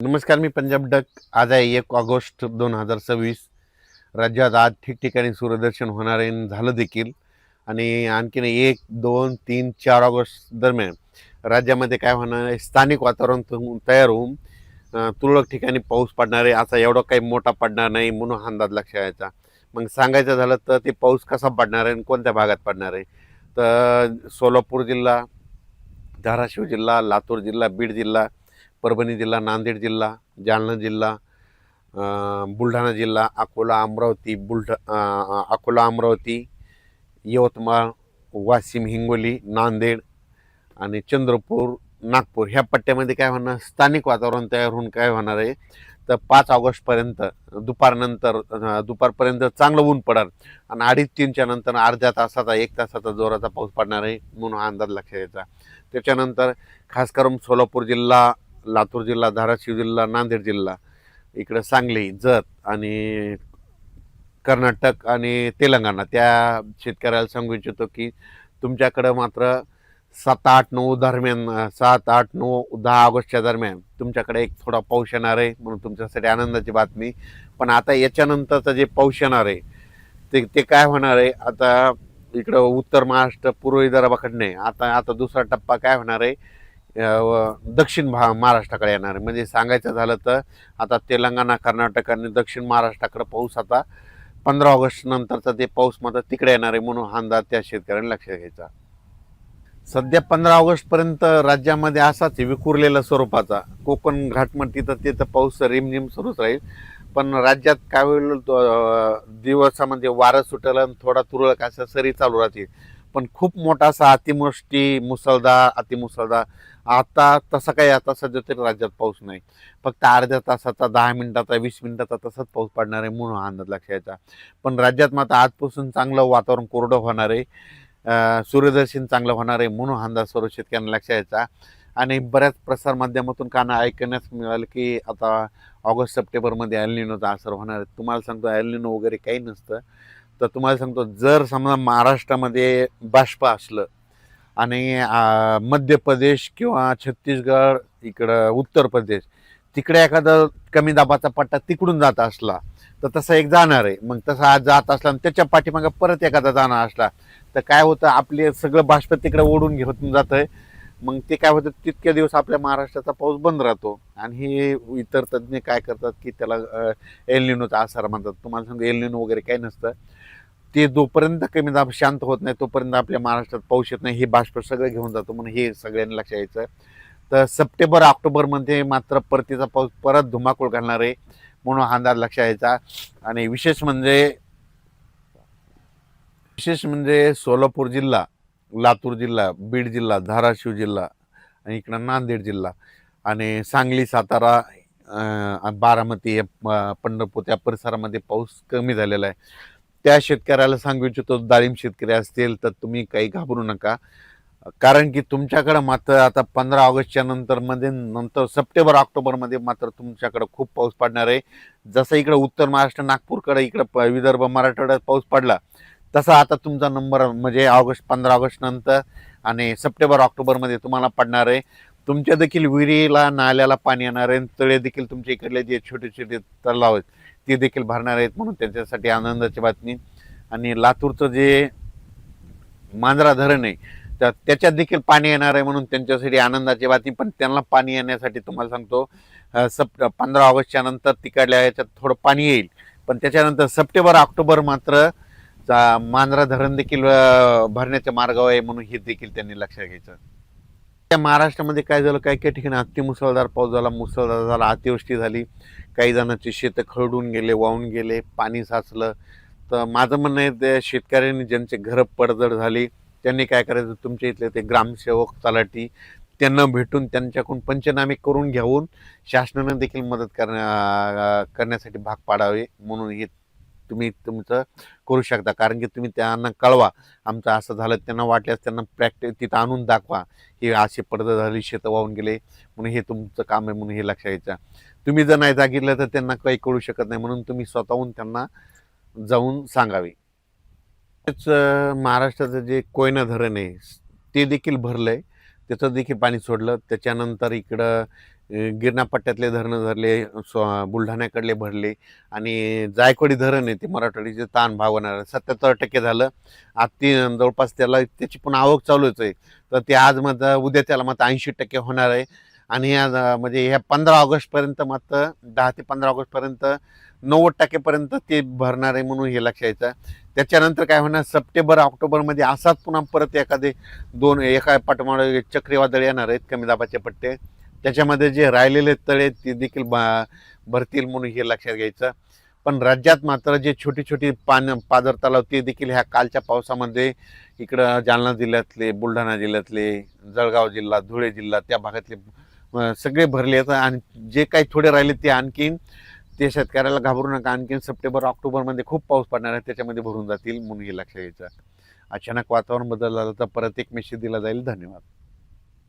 नमस्कार, मी पंजाब डक. आज आहे 1 ऑगस्ट 2026. राज्यात आज ठिकठिकाणी सूर्यदर्शन होणार आहे आणि झालं देखील. आणि आणखीन 1, 2, 3, 4 ऑगस्ट दरम्यान राज्यामध्ये काय होणार आहे, स्थानिक वातावरण तयार होऊन तुरळक ठिकाणी पाऊस पडणार आहे. असा एवढा काही मोठा पडणार नाही म्हणून अंदाज लक्षात यायचा. मग सांगायचं झालं तर ते पाऊस कसा पडणार आहे आणि कोणत्या भागात पडणार आहे, तर सोलापूर जिल्हा, धाराशिव जिल्हा, लातूर जिल्हा, बीड जिल्हा, परभणी जिल्हा, नांदेड जिल्हा, जालना जिल्हा, बुलढाणा जिल्हा, अकोला, अमरावती, यवतमाळ, वाशिम, हिंगोली, नांदेड आणि चंद्रपूर, नागपूर ह्या पट्ट्यामध्ये काय होणार, स्थानिक वातावरण तयार होऊन काय होणार आहे, तर 5 ऑगस्टपर्यंत दुपारपर्यंत चांगलं ऊन पडणार आणि 2:30-3च्या नंतर अर्ध्या तासाचा 1 तासाचा जोराचा पाऊस पडणार आहे म्हणून हा अंदाज लक्षात घ्यायचा. त्याच्यानंतर खास करून सोलापूर जिल्हा, लातूर जिल्हा, धाराशिव जिल्हा, नांदेड जिल्हा, इकडं सांगली, जत आणि कर्नाटक आणि तेलंगणा त्या शेतकऱ्याला सांगू इच्छितो की तुमच्याकडं मात्र 7-8-9 दरम्यान तुमच्याकडे एक थोडा पाऊस येणार आहे म्हणून तुमच्यासाठी आनंदाची बातमी. पण आता याच्यानंतरचं जे पाऊस येणार आहे ते ते काय होणार आहे, आता इकडं उत्तर महाराष्ट्र, पूर्व विदर्भाकडे आता आता दुसरा टप्पा काय होणार आहे, दक्षिण महाराष्ट्राकडे येणार आहे. म्हणजे सांगायचं झालं तर आता तेलंगणा, कर्नाटक आणि दक्षिण महाराष्ट्राकडे पाऊस आता 15 ऑगस्ट नंतरचा ते पाऊस मात्र तिकडे येणार आहे म्हणून हा अंदाज त्या शेतकऱ्यांनी लक्षात घ्यायचा. सध्या 15 ऑगस्टपर्यंत राज्यामध्ये असाच विखुरलेला स्वरूपाचा कोकण घाटमटी तर तिथं पाऊस रिमझिम सुरूच राहील. पण राज्यात काय होईल, दिवसामध्ये वारं सुटेल आणि थोडा तुरळक अशा सरी चालू राहतील. पण खूप मोठा असा अतिवृष्टी, मुसळधार, अतिमुसळधार आता तसं काही आता सध्या तरी राज्यात पाऊस नाही. फक्त अर्ध्या तासाचा, 10 मिनिटाचा, 20 मिनिटाचा तसंच पाऊस पडणार आहे म्हणून हा अंदाज लक्षात यायचा. पण राज्यात मात्र आजपासून चांगलं वातावरण कोरडं होणार आहे, सूर्यदर्शन चांगलं होणार आहे म्हणून अंदाज सर्व शेतकऱ्यांना लक्षात यायचा. आणि बऱ्याच प्रसारमाध्यमातून काना ऐकण्यास मिळालं की आता ऑगस्ट-सप्टेंबरमध्ये एल निनोचा असर होणार आहे. तुम्हाला सांगतो एल निनो वगैरे काही नसतं. तर तुम्हाला सांगतो, जर समजा महाराष्ट्रामध्ये बाष्प असलं आणि मध्य प्रदेश किंवा छत्तीसगड, इकडं उत्तर प्रदेश, तिकडे एखादा कमी दाबाचा पट्टा तिकडून जात असला तर तसा एक जाणार आहे. मग तसा आज जात असला आणि त्याच्या पाठीमागं परत एखादा जाणार असला तर काय होतं, आपले सगळं बाष्प तिकडे ओढून घेऊन जातं आहे. मग ते काय होतं, तितके दिवस आपल्या महाराष्ट्राचा पाऊस बंद राहतो. आणि हे इतर तज्ज्ञ काय करतात की त्याला एल निनोचा आसार म्हणतात. तुम्हाला सांगतो एल निनो वगैरे काही नसतं. ते जोपर्यंत कमी दाब शांत होत नाही तोपर्यंत आपल्या महाराष्ट्रात पाऊस येत नाही. हे बाष्प सगळं घेऊन जातो म्हणून हे सगळ्यांनी लक्षात यायचं. तर सप्टेंबर-ऑक्टोबरमध्ये मात्र परतीचा पाऊस परत धुमाकूळ घालणार आहे म्हणून हा अंदाज लक्षात यायचा. आणि विशेष म्हणजे सोलापूर जिल्हा, लातूर जिल्हा, बीड जिल्हा, धाराशिव जिल्हा आणि इकडं नांदेड जिल्हा आणि सांगली, सातारा, बारामती, पंढरपूर त्या परिसरामध्ये पाऊस कमी झालेला आहे. त्या शेतकऱ्याला सांगू इच्छितो, डाळिंब शेतकरी असतील तर तुम्ही काही घाबरू नका. कारण की तुमच्याकडं मात्र आता 15 ऑगस्टच्या नंतर सप्टेंबर-ऑक्टोबरमध्ये मात्र तुमच्याकडं खूप पाऊस पडणार आहे. जसं इकडं उत्तर महाराष्ट्र, नागपूरकडे, इकडं विदर्भ, मराठवाड्यात पाऊस पडला तसा आता तुमचा नंबर म्हणजे 15 ऑगस्ट नंतर आणि सप्टेंबर-ऑक्टोबरमध्ये तुम्हाला पडणार आहे. तुमच्या देखील विहिरीला, नाल्याला पाणी येणार आहे. तळे देखील तुमच्या इकडले जे छोटे छोटे तलाव आहेत ते देखील भरणार आहेत म्हणून त्यांच्यासाठी आनंदाची बातमी. आणि लातूरचं जे मांजरा धरण आहे तर त्याच्यात देखील पाणी येणार आहे म्हणून त्यांच्यासाठी आनंदाची बातमी. पण त्यांना पाणी येण्यासाठी तुम्हाला सांगतो 15 ऑगस्टच्या नंतर तिकडल्या याच्यात थोडं पाणी येईल. पण त्याच्यानंतर सप्टेंबर-ऑक्टोबर मात्र मांजरा धरण देखील भरण्याच्या मार्गावर आहे म्हणून हे देखील त्यांनी लक्षात घ्यायचं. त्या महाराष्ट्रामध्ये काय झालं, काही काही ठिकाणी अतिमुसळधार पाऊस झाला, मुसळधार झाला, अतिवृष्टी झाली. काही जणांची शेतं खरडून गेले, वाहून गेले, पाणी साचलं. तर माझं म्हणणं आहे, त्या शेतकऱ्यांनी ज्यांचे घरं पडझड झाली त्यांनी काय करायचं, तुमच्या इथले ते ग्रामसेवक, तलाठी त्यांना भेटून त्यांच्याकडून पंचनामे करून घेऊन शासनानं देखील मदत करण्यासाठी भाग पाडावे म्हणून हे तुम्ही तुमचं करू शकता. कारण की तुम्ही त्यांना कळवा आमचं असं झालं, त्यांना वाटल्यास त्यांना प्रॅक्टिस तिथं आणून दाखवा की अशी पडझड झाली, शेतं वाहून गेले म्हणून हे तुमचं काम आहे म्हणून हे लक्षात घ्यायचं. तुम्ही जर नाही जागितलं तर त्यांना काही कळू शकत नाही म्हणून तुम्ही स्वतःहून त्यांना जाऊन सांगावे. तेच महाराष्ट्राचं जे कोयना धरण आहे ते देखील भरलं आहे, त्याचं देखील पाणी सोडलं. त्याच्यानंतर इकडं गिरणा पट्ट्यातले धरणं धरले, बुलढाण्याकडले भरले आणि जायकवाडी धरण आहे ते मराठवाडीचे ताण भागवणार 77% झालं. आज ती जवळपास त्याची पण आवक चालूच आहे. तर ते आज मात्र उद्या त्याला मात्र 80% होणार आहे. आणि आज म्हणजे ह्या 15 ऑगस्टपर्यंत मात्र 10 ते 15 ऑगस्टपर्यंत 90% पर्यंत ते भरणार आहे म्हणून हे लक्षात यायचं. त्याच्यानंतर काय होणार, सप्टेंबर ऑक्टोबरमध्ये असाच पुन्हा परत एका पाठोपाठ चक्रीवादळ येणार आहेत, कमी दाबाचे पट्टे. त्याच्यामध्ये जे राहिलेले तळे ते देखील भरतील म्हणून हे लक्षात घ्यायचं. पण राज्यात मात्र जे छोटी छोटी पाझर तलाव ते देखील ह्या कालच्या पावसामध्ये इकडं जालना जिल्ह्यातले, बुलढाणा जिल्ह्यातले, जळगाव जिल्हा, धुळे जिल्हा त्या भागातले सगळे भरले आहेत. आणि जे काही थोडे राहिले ते आणखीन, ते शेतकऱ्याला घाबरू नका, आणखीन सप्टेंबर ऑक्टोबरमध्ये खूप पाऊस पडणार आहे, त्याच्यामध्ये भरून जातील म्हणून हे लक्षात घ्यायचं. अचानक वातावरण बदल झालं तर परत एक मेसेज दिला जाईल. धन्यवाद.